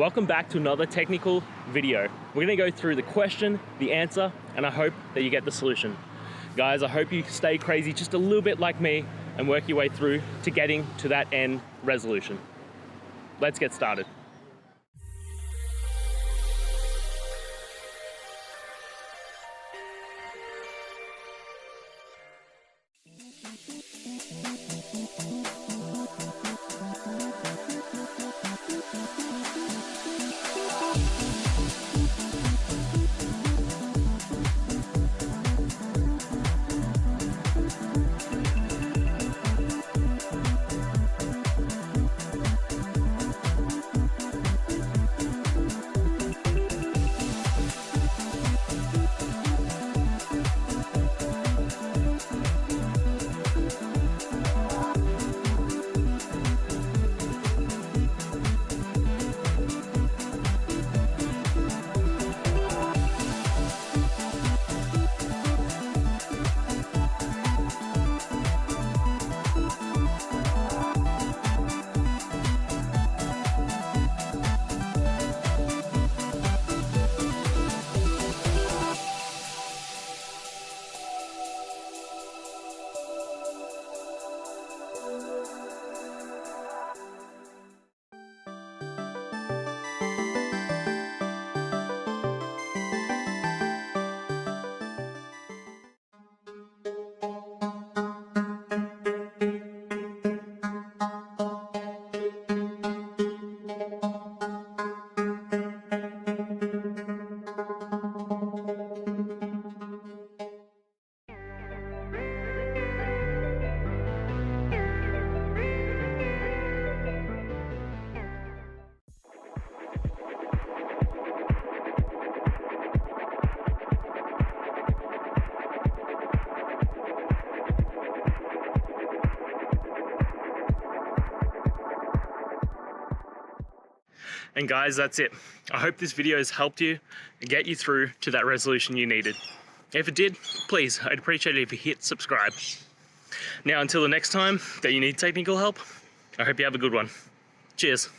Welcome back to another technical video. We're gonna go through the question, the answer, and I hope that you get the solution. Guys, I hope you stay crazy just a little bit like me and work your way through to getting to that end resolution. Let's get started. And guys, that's it. I hope this video has helped you and get you through to that resolution you needed. If it did, please, I'd appreciate it if you hit subscribe. Now, until the next time that you need technical help, I hope you have a good one. Cheers.